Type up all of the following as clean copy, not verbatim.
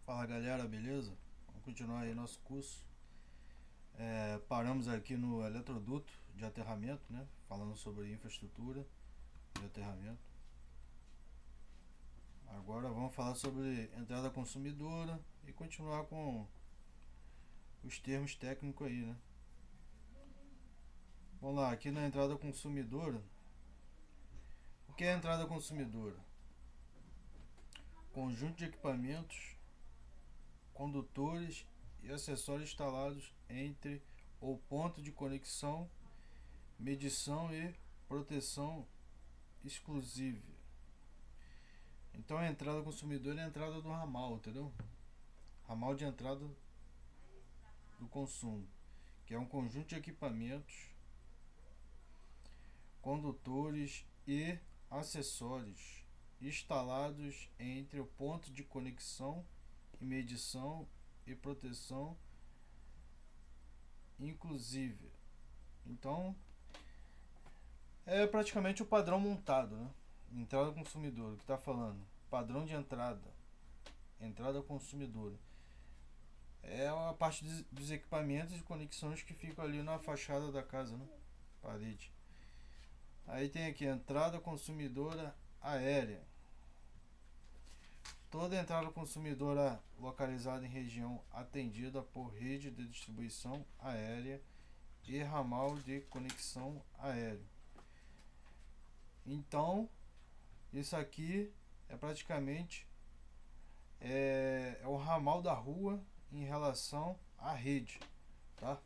Fala galera, beleza? Vamos continuar aí nosso curso. Paramos aqui no eletroduto de aterramento, né? Falando sobre infraestrutura de aterramento. Agora vamos falar sobre entrada consumidora e continuar com os termos técnicos aí, né? Vamos lá, aqui na entrada consumidora. O que é entrada consumidora? Conjunto de equipamentos, condutores e acessórios instalados entre o ponto de conexão, medição e proteção exclusiva. Então a entrada do consumidor é a entrada do ramal, entendeu? Ramal de entrada do consumo, que é um conjunto de equipamentos, condutores e acessórios instalados entre o ponto de conexão e medição e proteção inclusive. Então é praticamente o padrão montado, né? Entrada consumidora, que está falando padrão de entrada consumidora, é a parte dos equipamentos e conexões que ficam ali na fachada da casa, né? Parede. Aí tem aqui entrada consumidora aérea. Toda entrada consumidora localizada em região atendida por rede de distribuição aérea e ramal de conexão aéreo. Então, isso aqui é praticamente o ramal da rua em relação à rede, tá?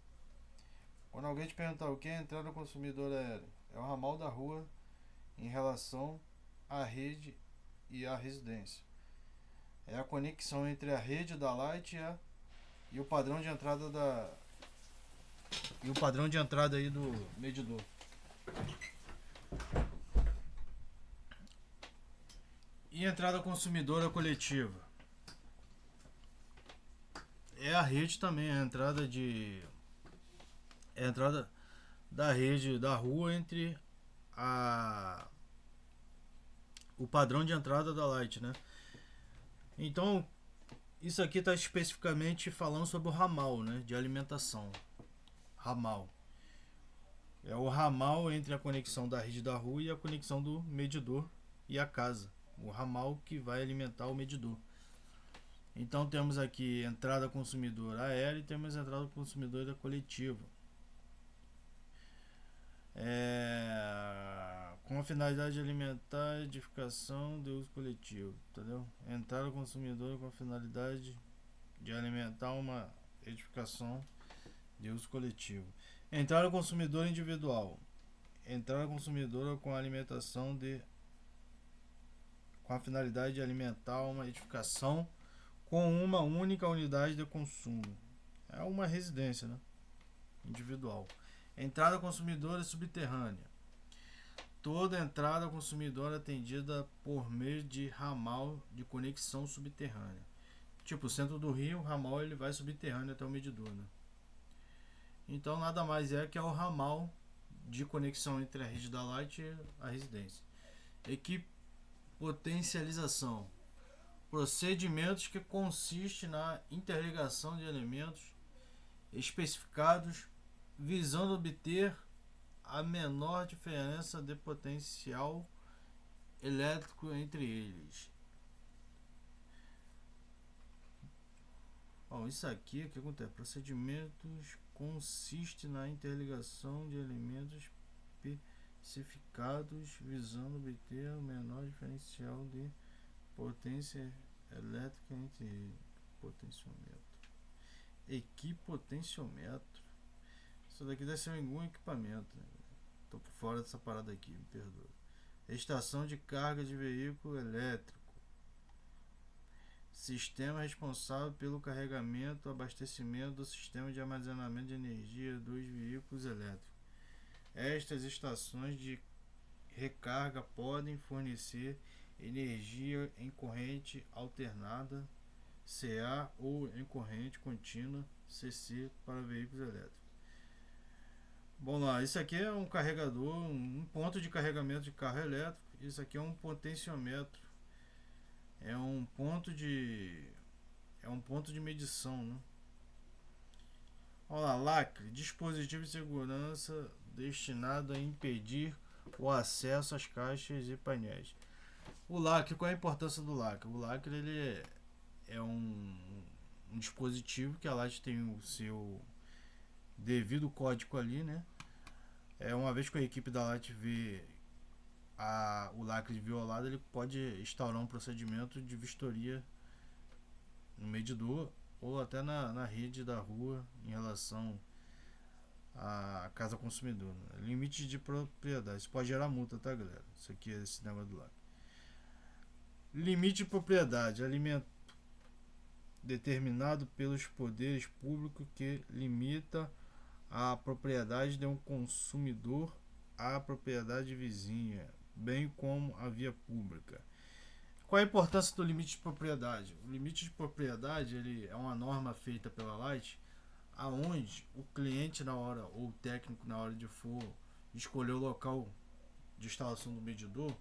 Quando alguém te perguntar o que é entrada consumidora aérea, é o ramal da rua em relação à rede e à residência. É a conexão entre a rede da Light e o padrão de entrada aí do medidor. E entrada consumidora coletiva é a rede também, a entrada da rede da rua entre o padrão de entrada da Light, né? Então, isso aqui está especificamente falando sobre o ramal, né, de alimentação. Ramal é o ramal entre a conexão da rede da rua e a conexão do medidor e a casa. O ramal que vai alimentar o medidor. Então temos aqui entrada consumidora aérea e temos entrada consumidora coletiva. Com a finalidade de alimentar a edificação de uso coletivo, entendeu? Entrada consumidora com a finalidade de alimentar uma edificação de uso coletivo. Entrada consumidora individual. Entrada consumidora com a alimentação com a finalidade de alimentar uma edificação com uma única unidade de consumo. É uma residência, né? Individual. Entrada consumidora subterrânea. Toda entrada consumidora atendida por meio de ramal de conexão subterrânea. Tipo, o centro do Rio, o ramal ele vai subterrâneo até o medidor, né? Então nada mais é que é o ramal de conexão entre a rede da Light e a residência. Equipotencialização. Procedimentos que consistem na interligação de elementos especificados visando obter a menor diferença de potencial elétrico entre eles. Bom, isso aqui, o que acontece? Procedimentos consiste na interligação de elementos especificados visando obter o menor diferencial de potência elétrica entre eles. Potenciômetro. Equipotenciômetro. Isso daqui deve ser algum equipamento, né? Tô por fora dessa parada aqui, me perdoa. Estação de carga de veículo elétrico. Sistema responsável pelo carregamento e abastecimento do sistema de armazenamento de energia dos veículos elétricos. Estas estações de recarga podem fornecer energia em corrente alternada CA ou em corrente contínua CC para veículos elétricos. Bom lá, isso aqui é um carregador, um ponto de carregamento de carro elétrico. Isso aqui é um potenciômetro. É um ponto de é um ponto de medição, né? Olha lá, lacre, dispositivo de segurança destinado a impedir o acesso às caixas e painéis. O lacre, qual é a importância do lacre? O lacre ele é um dispositivo que a Light tem o seu devido código ali, né? Uma vez que a equipe da Light vê o lacre violado, ele pode instaurar um procedimento de vistoria no medidor ou até na rede da rua em relação à casa consumidor. Né? Limite de propriedade. Isso pode gerar multa, tá, galera? Isso aqui é esse negócio do lacre. Limite de propriedade. Alimento determinado pelos poderes públicos que limita a propriedade de um consumidor à propriedade vizinha, bem como a via pública. Qual a importância do limite de propriedade? O limite de propriedade ele é uma norma feita pela Light, aonde o cliente na hora ou o técnico na hora de for escolher o local de instalação do medidor,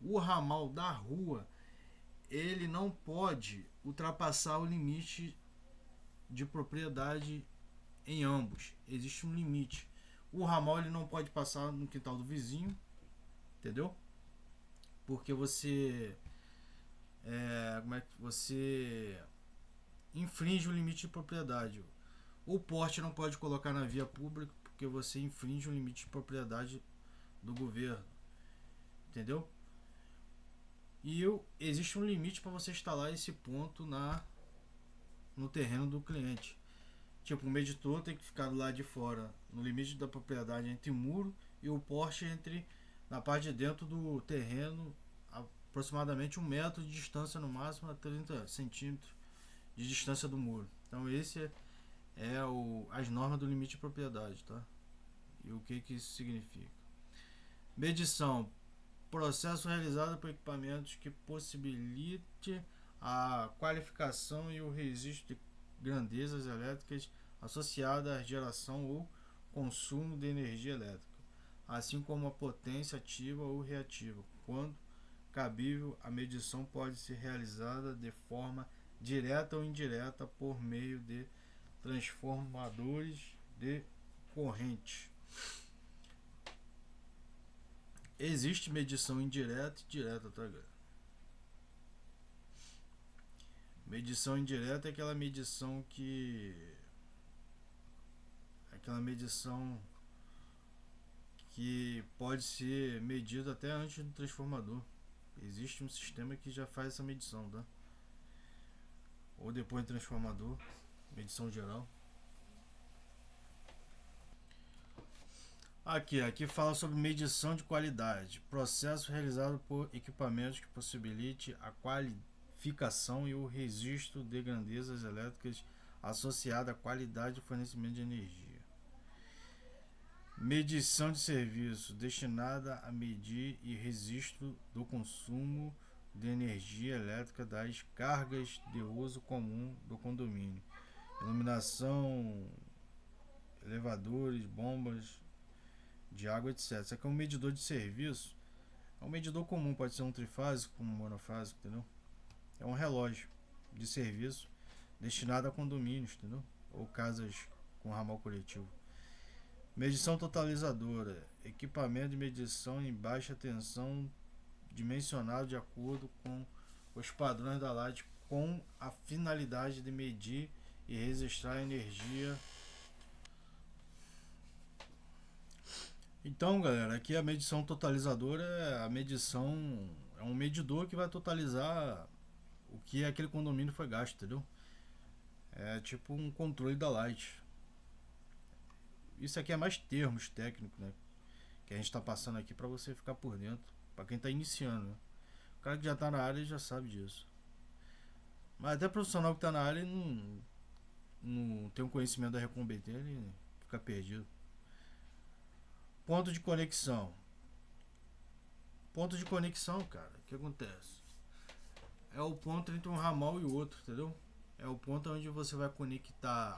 o ramal da rua ele não pode ultrapassar o limite de propriedade em ambos. Existe um limite. O ramal ele não pode passar no quintal do vizinho, entendeu? Porque você você infringe o limite de propriedade. O porte não pode colocar na via pública porque você infringe o limite de propriedade do governo, entendeu? E existe um limite para você instalar esse ponto no terreno do cliente. Tipo, o medidor tem que ficar do lado de fora, no limite da propriedade entre o muro e o poste na parte de dentro do terreno, aproximadamente 1 metro de distância, no máximo a 30 centímetros de distância do muro. Então esse as normas do limite de propriedade, tá? E o que isso significa? Medição. Processo realizado por equipamentos que possibilite a qualificação e o registro de grandezas elétricas associadas à geração ou consumo de energia elétrica, assim como a potência ativa ou reativa. Quando cabível, a medição pode ser realizada de forma direta ou indireta por meio de transformadores de corrente. Existe medição indireta e direta, tá, galera? Medição indireta é aquela medição que pode ser medida até antes do transformador. Existe um sistema que já faz essa medição, tá? Ou depois do transformador, medição geral. Aqui fala sobre medição de qualidade. Processo realizado por equipamentos que possibilite a qualificação e o registro de grandezas elétricas associada à qualidade de fornecimento de energia. Medição de serviço destinada a medir e registro do consumo de energia elétrica das cargas de uso comum do condomínio. Iluminação, elevadores, bombas de água, etc. Isso aqui é um medidor de serviço. É um medidor comum, pode ser um trifásico, um monofásico, entendeu? É um relógio de serviço destinado a condomínios, entendeu? Ou casas com ramal coletivo. Medição totalizadora. Equipamento de medição em baixa tensão dimensionado de acordo com os padrões da Light com a finalidade de medir e registrar a energia. Então, galera, aqui a medição totalizadora é um medidor que vai totalizar o que aquele condomínio foi gasto, entendeu? É tipo um controle da Light. Isso aqui é mais termos técnicos, né? Que a gente tá passando aqui para você ficar por dentro, para quem tá iniciando, né? O cara que já tá na área já sabe disso. Mas até profissional que tá na área não tem um conhecimento da Recombet, ele fica perdido. Ponto de conexão. Ponto de conexão, cara, o que acontece? É o ponto entre um ramal e o outro, entendeu? É o ponto onde você vai conectar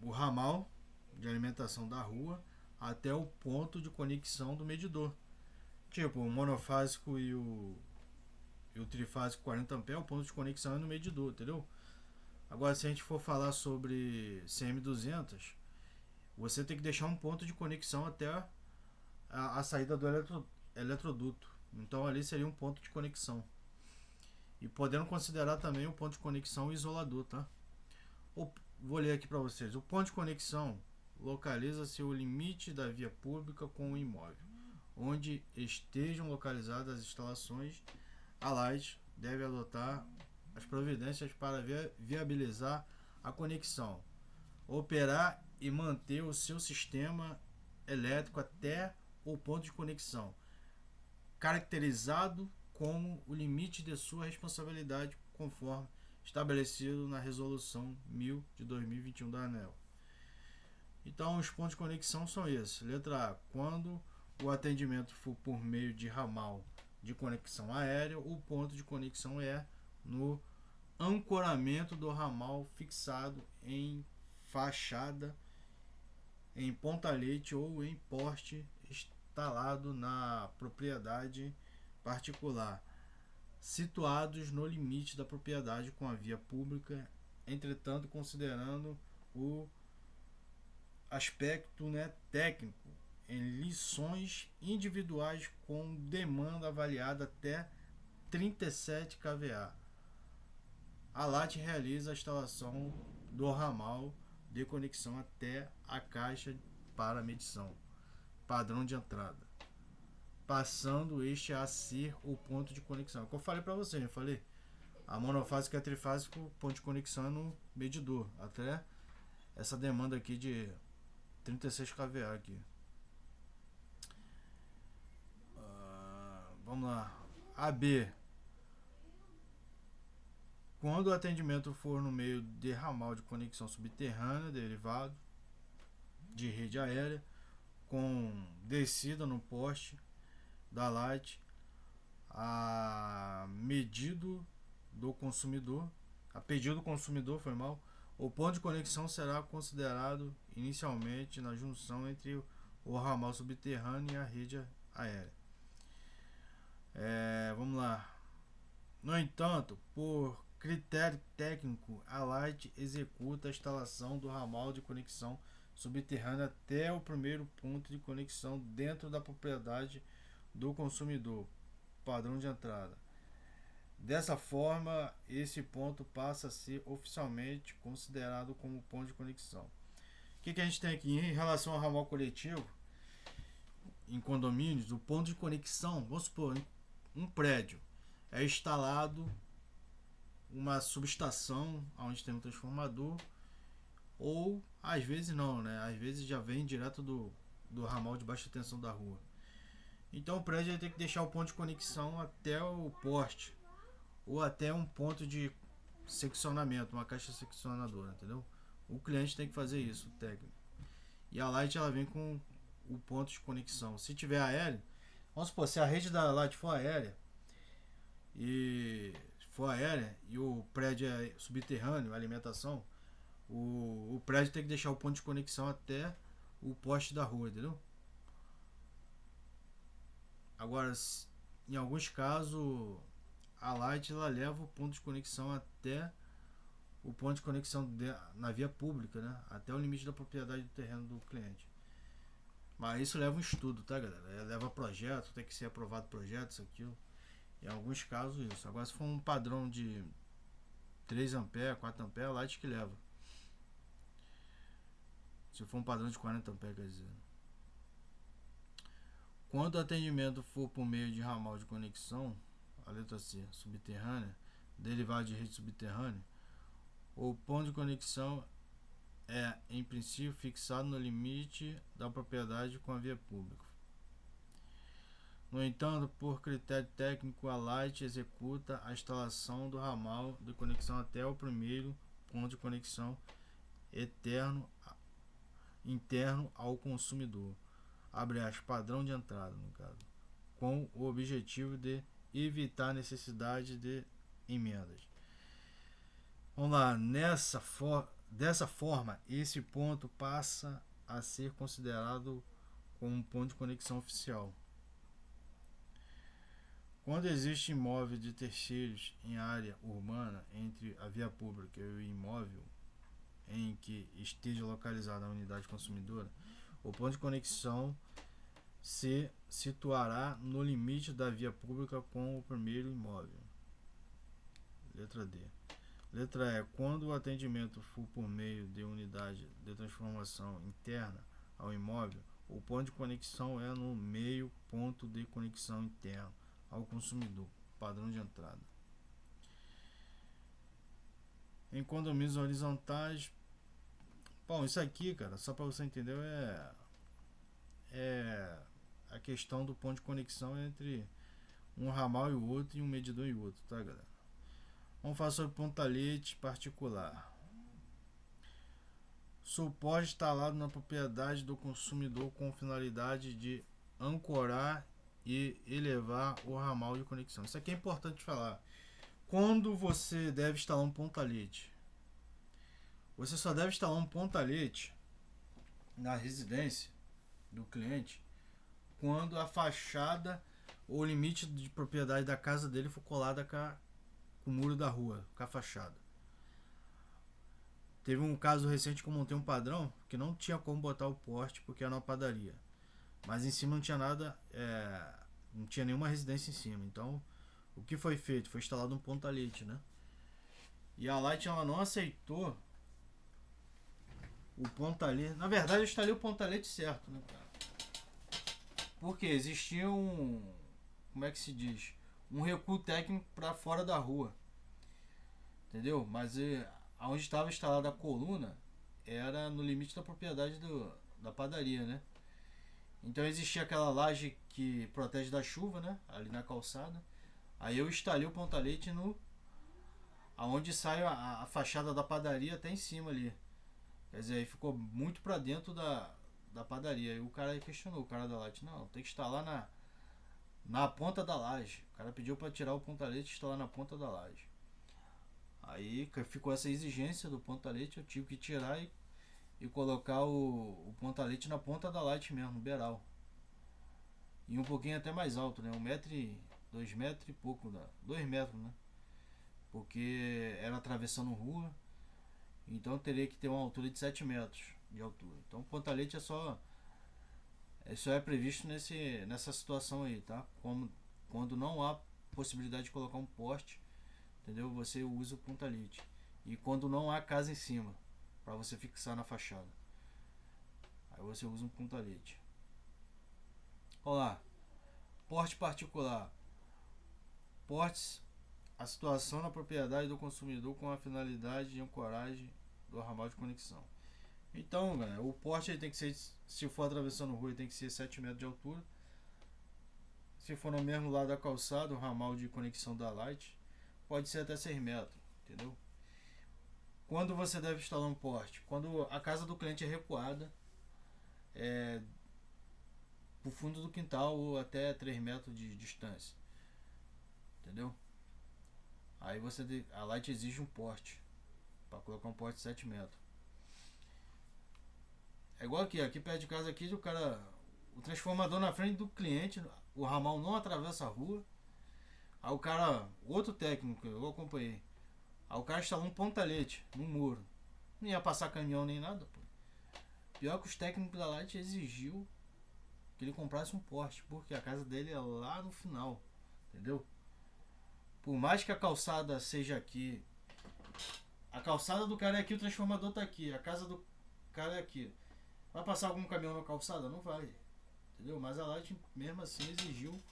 o ramal de alimentação da rua até o ponto de conexão do medidor. Tipo, o monofásico e o e o trifásico 40 A, o ponto de conexão é no medidor, entendeu? Agora, se a gente for falar sobre CM200, você tem que deixar um ponto de conexão até a saída do eletroduto. Então, ali seria um ponto de conexão. E podendo considerar também o ponto de conexão isolador, tá? Vou ler aqui para vocês. O ponto de conexão localiza-se o limite da via pública com o imóvel, onde estejam localizadas as instalações. A Light deve adotar as providências para viabilizar a conexão, operar e manter o seu sistema elétrico até o ponto de conexão, caracterizado como o limite de sua responsabilidade, conforme estabelecido na Resolução 1000 de 2021 da ANEEL. Então, os pontos de conexão são esses. Letra A. Quando o atendimento for por meio de ramal de conexão aérea, o ponto de conexão é no ancoramento do ramal fixado em fachada, em pontalete ou em poste instalado na propriedade particular, situados no limite da propriedade com a via pública, entretanto considerando o aspecto técnico em lições individuais com demanda avaliada até 37 kVA. A LAT realiza a instalação do ramal de conexão até a caixa para medição, padrão de entrada, passando este a ser o ponto de conexão. Como eu falei para vocês, eu falei, a monofásica e a trifásica, o ponto de conexão é no medidor, até essa demanda aqui de 36 kVA aqui. Vamos lá. AB. Quando o atendimento for no meio de ramal de conexão subterrânea, derivado de rede aérea, com descida no poste da Light, a pedido do consumidor, o ponto de conexão será considerado inicialmente na junção entre o ramal subterrâneo e a rede aérea. Vamos lá. No entanto, por critério técnico, a Light executa a instalação do ramal de conexão subterrânea até o primeiro ponto de conexão dentro da propriedade do consumidor, padrão de entrada. Dessa forma, esse ponto passa a ser oficialmente considerado como ponto de conexão. O que a gente tem aqui em relação ao ramal coletivo? Em condomínios, o ponto de conexão, vamos supor, um prédio é instalado uma subestação onde tem um transformador, ou às vezes não, às vezes já vem direto do ramal de baixa tensão da rua. Então o prédio tem que deixar o ponto de conexão até o poste, ou até um ponto de seccionamento, uma caixa seccionadora, entendeu? O cliente tem que fazer isso, o técnico. E a Light ela vem com o ponto de conexão. Se tiver aéreo, vamos supor, se a rede da Light for aérea e o prédio é subterrâneo, a alimentação, o prédio tem que deixar o ponto de conexão até o poste da rua, entendeu? Agora, em alguns casos, a Light ela leva o ponto de conexão até o ponto de conexão na via pública, até o limite da propriedade do terreno do cliente. Mas isso leva um estudo, tá, galera? Leva projeto, tem que ser aprovado projeto, isso, aquilo. Em alguns casos isso. Agora, se for um padrão de 3 A, 4 A, a Light que leva. Se for um padrão de 40 A, quer dizer. Quando o atendimento for por meio de ramal de conexão, a letra C, subterrânea, derivado de rede subterrânea, o ponto de conexão é, em princípio, fixado no limite da propriedade com a via pública. No entanto, por critério técnico, a Light executa a instalação do ramal de conexão até o primeiro ponto de conexão interno ao consumidor, abre aspas, padrão de entrada, no caso, com o objetivo de evitar a necessidade de emendas. Vamos lá, dessa forma, esse ponto passa a ser considerado como um ponto de conexão oficial. Quando existe imóvel de terceiros em área urbana entre a via pública e o imóvel em que esteja localizada a unidade consumidora, o ponto de conexão se situará no limite da via pública com o primeiro imóvel. Letra D. Letra E. Quando o atendimento for por meio de unidade de transformação interna ao imóvel, o ponto de conexão é no meio ponto de conexão interno ao consumidor, padrão de entrada. Em condomínios horizontais, bom, isso aqui, cara, só para você entender, é a questão do ponto de conexão entre um ramal e o outro e um medidor e o outro, tá, galera? Vamos falar sobre pontalete particular. Suporte instalado na propriedade do consumidor com finalidade de ancorar e elevar o ramal de conexão. Isso aqui é importante falar. Quando você deve instalar um pontalete, você só deve instalar um pontalete na residência do cliente quando a fachada ou o limite de propriedade da casa dele for colada com o muro da rua, com a fachada. Teve um caso recente que eu montei um padrão que não tinha como botar o poste porque era uma padaria, mas em cima não tinha nada, não tinha nenhuma residência em cima. Então o que foi feito? Foi instalado um pontalete, né? E a Light ela não aceitou o pontalete. Na verdade eu instalei o pontalete certo, né, cara? Porque existia como é que se diz? Um recuo técnico para fora da rua, entendeu? Mas onde estava instalada a coluna era no limite da propriedade da padaria, né? Então existia aquela laje que protege da chuva, né? Ali na calçada. Aí eu instalei o pontalete aonde sai a fachada da padaria até em cima ali. Quer dizer, aí ficou muito para dentro da padaria. E o cara questionou, o cara da laje, não, tem que instalar na ponta da laje. O cara pediu para tirar o pontalete e instalar na ponta da laje. Aí ficou essa exigência do pontalete, eu tive que tirar e colocar o pontalete na ponta da laje mesmo, no beiral. E um pouquinho até mais alto, né? 2 metros e pouco, 2 metros, né? Porque era atravessando rua, então teria que ter uma altura de 7 metros de altura. Então o pontalete só é previsto nessa situação aí, tá? Quando não há possibilidade de colocar um poste, entendeu? Você usa o pontalete. E quando não há casa em cima, para você fixar na fachada, aí você usa um pontalete. Olá, porte particular. Portes, a situação na propriedade do consumidor com a finalidade de ancoragem do ramal de conexão. Então, galera, o porte tem que ser, se for atravessando rua, tem que ser 7 metros de altura. Se for no mesmo lado da calçada, o ramal de conexão da Light, pode ser até 6 metros, entendeu? Quando você deve instalar um porte? Quando a casa do cliente é recuada pro fundo do quintal ou até 3 metros de distância, entendeu? Aí a Light exige um porte para colocar um porte de 7 metros. É igual aqui perto de casa aqui, o transformador na frente do cliente, o ramal não atravessa a rua. Aí outro técnico, eu acompanhei. Aí o cara instalou um pontalete no muro. Não ia passar caminhão nem nada, pô. Pior que os técnicos da Light exigiu que ele comprasse um poste, porque a casa dele é lá no final, entendeu? Por mais que a calçada seja aqui, a calçada do cara é aqui, o transformador tá aqui, a casa do cara é aqui. Vai passar algum caminhão na calçada? Não vai, entendeu? Mas a Light mesmo assim exigiu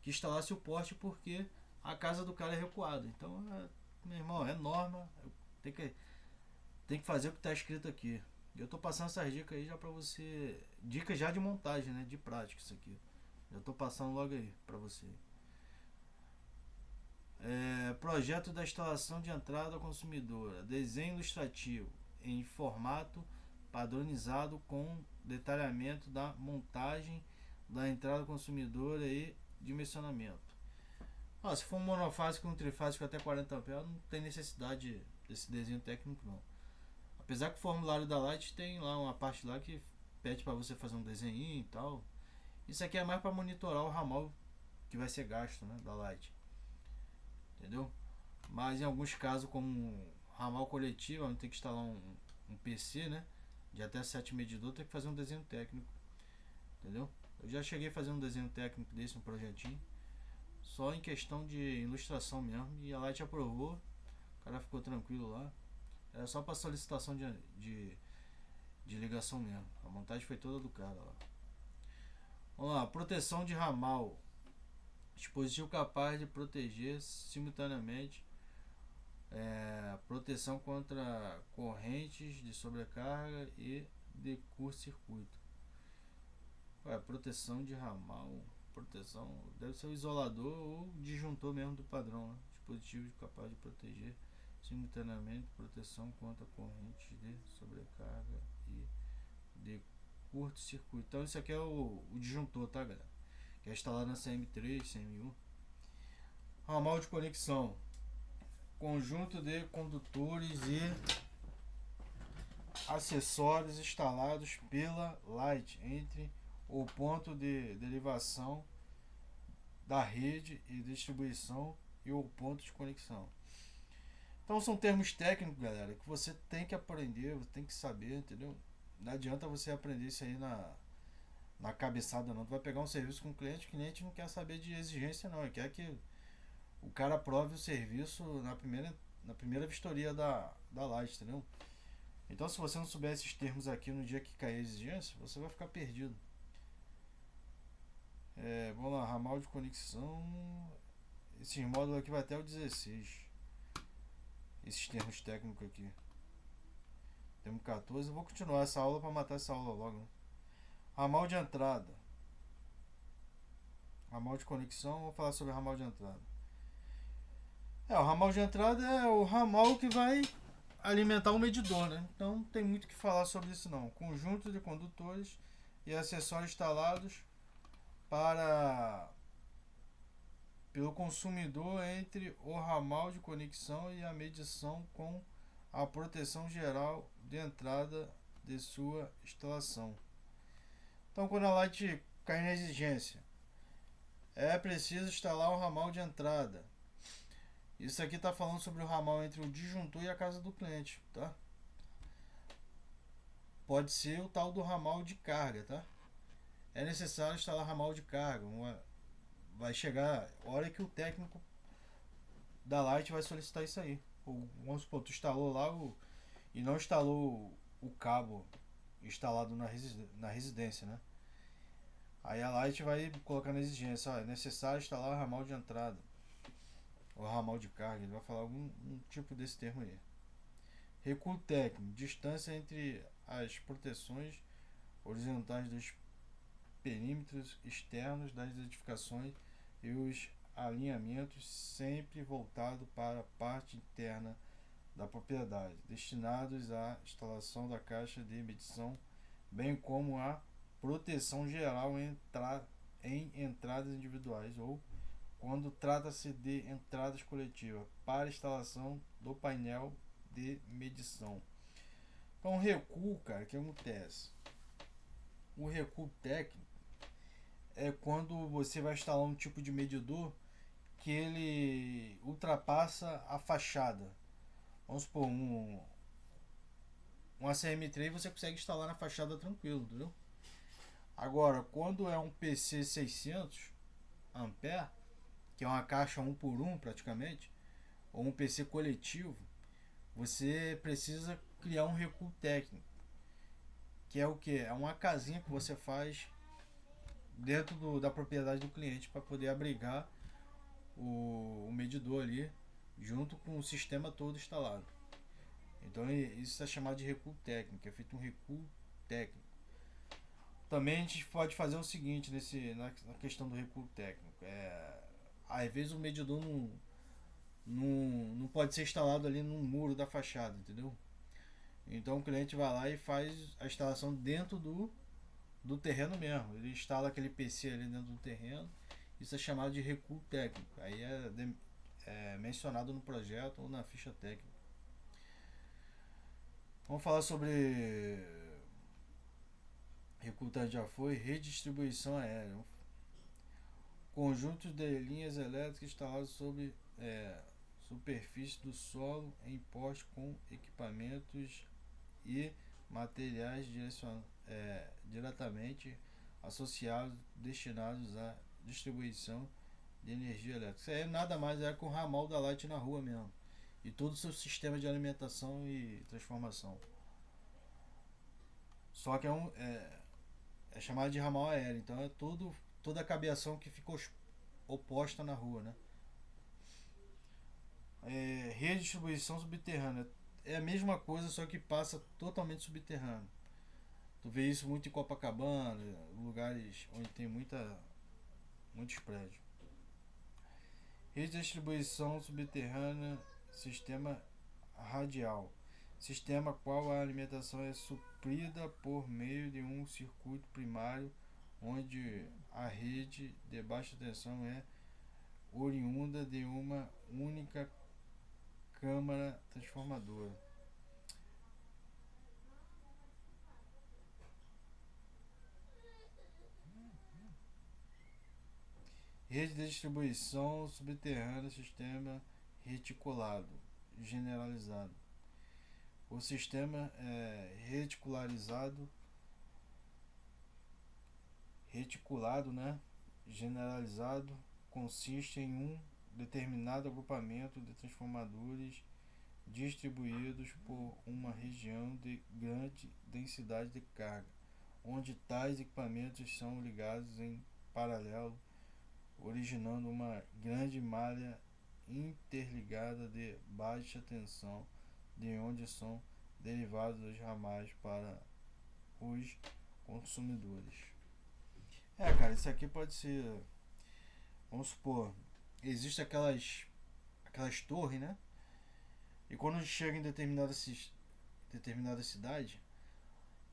que instalasse o poste porque a casa do cara é recuada. Então, meu irmão, é norma, tem que fazer o que está escrito aqui. Eu tô passando essas dicas aí já pra você, dicas já de montagem, né, de prática isso aqui. Eu tô passando logo aí pra você. Projeto da instalação de entrada consumidora, desenho ilustrativo em formato padronizado com detalhamento da montagem da entrada consumidora e dimensionamento. Se for um monofásico ou um trifásico até 40 amperes, não tem necessidade desse desenho técnico não. Apesar que o formulário da Light tem lá uma parte lá que pede para você fazer um desenho e tal. Isso aqui é mais para monitorar o ramal que vai ser gasto, né, da Light, entendeu? Mas em alguns casos, como ramal coletivo, onde tem que instalar um PC, né, de até 7 medidores, tem que fazer um desenho técnico, entendeu? Eu já cheguei a fazer um desenho técnico desse, um projetinho, só em questão de ilustração mesmo, e a Light aprovou, o cara ficou tranquilo lá. Era só para solicitação de ligação mesmo. A montagem foi toda do cara lá. Vamos lá, proteção de ramal. Dispositivo capaz de proteger simultaneamente proteção contra correntes de sobrecarga e de curto-circuito. Proteção de ramal. Proteção deve ser o isolador ou disjuntor mesmo do padrão, né? Dispositivo capaz de proteger simultaneamente proteção contra correntes de sobrecarga e de curto-circuito. Então isso aqui é o disjuntor, tá, galera? Que é instalado na CM3, CM1. Ramal de conexão. Conjunto de condutores e acessórios instalados pela Light entre o ponto de derivação da rede e distribuição e o ponto de conexão. Então são termos técnicos, galera, que você tem que aprender, você tem que saber, entendeu? Não adianta você aprender isso aí na cabeçada não. Tu vai pegar um serviço com o cliente não quer saber de exigência não, ele quer que o cara aprove o serviço na primeira vistoria da Light, entendeu? Então se você não souber esses termos aqui no dia que cair a exigência, você vai ficar perdido. Vamos lá, ramal de conexão. Esses módulos aqui vai até o 16. Esses termos técnicos aqui. Temos 14. Eu vou continuar essa aula para matar essa aula logo, né? Ramal de entrada. Ramal de conexão. Vou falar sobre ramal de entrada. O ramal de entrada é o ramal que vai alimentar o medidor, né? Então não tem muito o que falar sobre isso não. Conjunto de condutores e acessórios instalados pelo consumidor entre o ramal de conexão e a medição com a proteção geral de entrada de sua instalação. Então quando a Light cair na exigência, é preciso instalar um ramal de entrada. Isso aqui está falando sobre o ramal entre o disjuntor e a casa do cliente, tá? Pode ser o tal do ramal de carga, tá? É necessário instalar ramal de carga. Vai chegar a hora que o técnico da Light vai solicitar isso aí. Vamos supor, tu instalou lá e não instalou o cabo instalado na residência, né? Aí a Light vai colocar na exigência, é necessário instalar o ramal de entrada ou ramal de carga, ele vai falar algum tipo desse termo aí. Recuo técnico, distância entre as proteções horizontais dos perímetros externos das edificações e os alinhamentos sempre voltado para a parte interna da propriedade, destinados à instalação da caixa de medição, bem como a proteção geral em entradas individuais ou quando trata-se de entradas coletivas para instalação do painel de medição. Então, recuo, cara, o que acontece? O recuo técnico é quando você vai instalar um tipo de medidor que ele ultrapassa a fachada. Vamos supor, um ACM3 você consegue instalar na fachada tranquilo, entendeu? Agora, quando é um PC 600 ampere, que é uma caixa 1 por 1 praticamente, ou um PC coletivo, você precisa criar um recuo técnico, que é o que? É uma casinha que você faz dentro da propriedade do cliente para poder abrigar o medidor ali junto com o sistema todo instalado. Então isso é chamado de recuo técnico, é feito um recuo técnico. Também a gente pode fazer o seguinte na questão do recuo técnico, às vezes o medidor não pode ser instalado ali no muro da fachada, entendeu? Então o cliente vai lá e faz a instalação dentro do terreno mesmo. Ele instala aquele PC ali dentro do terreno. Isso é chamado de recuo técnico. Aí é mencionado no projeto ou na ficha técnica. Vamos falar sobre recuo técnico, já foi redistribuição aérea. Conjuntos de linhas elétricas instalados sobre superfície do solo em postes com equipamentos e materiais diretamente associados, destinados à distribuição de energia elétrica. Isso aí nada mais é com o ramal da Light na rua mesmo. E todo o seu sistema de alimentação e transformação. Só que é chamado de ramal aéreo, então é toda a cabeação que ficou oposta na rua, né? Redistribuição subterrânea é a mesma coisa, só que passa totalmente subterrâneo. Tu vê isso muito em Copacabana, lugares onde tem muitos prédios. Redistribuição subterrânea, sistema radial. Sistema qual a alimentação é suprida por meio de um circuito primário, onde a rede de baixa tensão é oriunda de uma única câmara transformadora. Rede de distribuição subterrânea, sistema reticulado, generalizado. O sistema reticulado, né, generalizado, consiste em um determinado agrupamento de transformadores distribuídos por uma região de grande densidade de carga, onde tais equipamentos são ligados em paralelo, originando uma grande malha interligada de baixa tensão, de onde são derivados os ramais para os consumidores. Cara, isso aqui pode ser, vamos supor, existe aquelas torres, né? E quando chega em determinada cidade,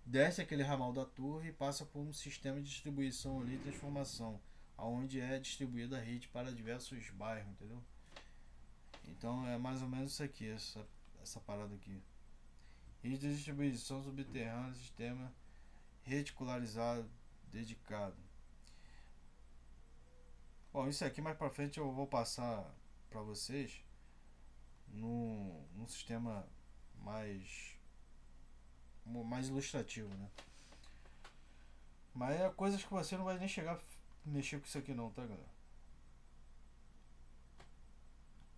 desce aquele ramal da torre e passa por um sistema de distribuição ali, transformação, aonde é distribuída a rede para diversos bairros, entendeu? Então é mais ou menos isso aqui, essa parada aqui. Rede de distribuição subterrânea, sistema reticularizado, dedicado. Bom, isso aqui mais pra frente eu vou passar pra vocês num sistema mais ilustrativo, né? Mas é coisas que você não vai nem chegar a mexer com isso aqui não, tá, galera?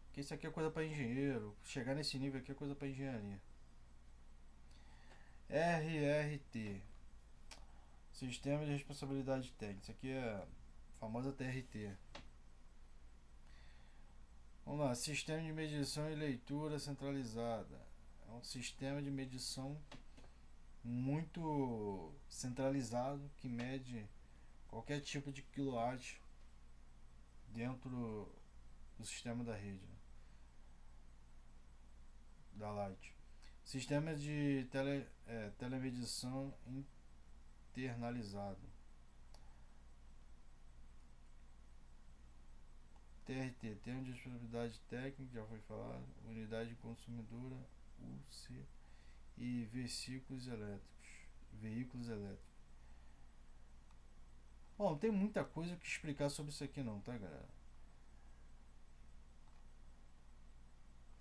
Porque isso aqui é coisa para engenheiro. Chegar nesse nível aqui é coisa para engenharia. RRT, Sistema de Responsabilidade Técnica. Isso aqui é a famosa TRT. Vamos lá, Sistema de Medição e Leitura Centralizada. É um sistema de medição muito centralizado que mede qualquer tipo de quilowatt dentro do sistema da rede, né? Da Light. Sistema de telemedição internalizado. TRT, Termo de Disponibilidade Técnica, já foi falado. Unidade Consumidora, UC. E veículos elétricos. Bom, não tem muita coisa que explicar sobre isso aqui não, tá, galera?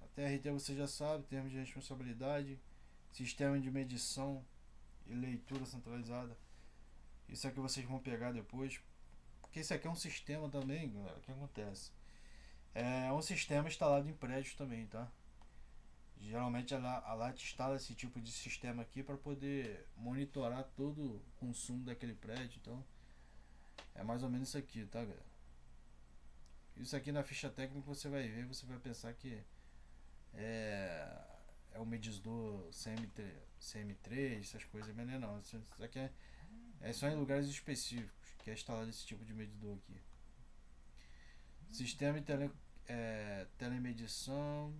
A TRT você já sabe, termos de responsabilidade, sistema de medição e leitura centralizada. Isso aqui vocês vão pegar depois, porque isso aqui é um sistema também, galera. O que acontece? É um sistema instalado em prédios também, tá? Geralmente a Light instala esse tipo de sistema aqui para poder monitorar todo o consumo daquele prédio. Então é mais ou menos isso aqui, tá, galera? Isso aqui na ficha técnica você vai ver, você vai pensar que é um medidor CM3, essas coisas, mas não. Isso aqui é só em lugares específicos que é instalado esse tipo de medidor aqui. Sistema de telemedição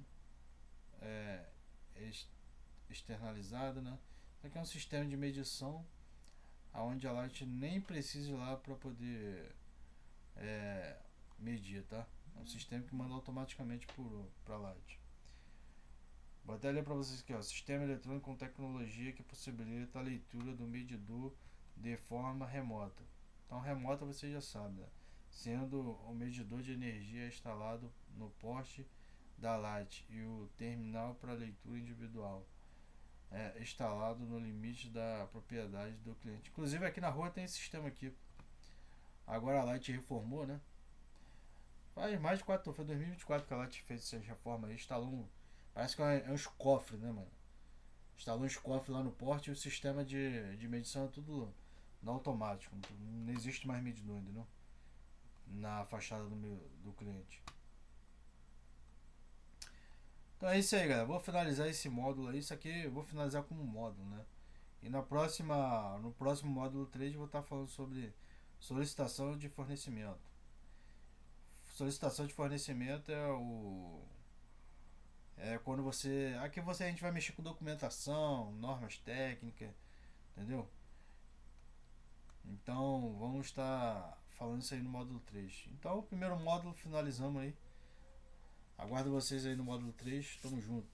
externalizada, né? Isso aqui é um sistema de medição onde a Light nem precisa ir lá para poder medir, tá? É um sistema que manda automaticamente para a Light. Vou até ler para vocês aqui, ó. Sistema eletrônico com tecnologia que possibilita a leitura do medidor de forma remota. Então remota você já sabe, né? sendo o medidor de energia instalado no porte da Light e o terminal para leitura individual instalado no limite da propriedade do cliente. Inclusive aqui na rua tem esse sistema aqui. Agora a Light reformou, né? Faz mais de 4, foi 2024 que a Light fez essa reforma aí, instalou parece que é uns cofres, né, mano? Instalou uns cofres lá no porte e o sistema de medição é tudo no automático. Não existe mais medidor, entendeu? Na fachada do cliente. Então é isso aí, galera. Vou finalizar esse módulo aí. Isso aqui eu vou finalizar como módulo, né? E no próximo módulo 3 eu vou estar falando sobre solicitação de fornecimento. Solicitação de fornecimento é quando você. Aqui a gente vai mexer com documentação, normas técnicas, entendeu? Então vamos estar falando isso aí no módulo 3. Então o primeiro módulo finalizamos aí. Aguardo vocês aí no módulo 3. Tamo junto.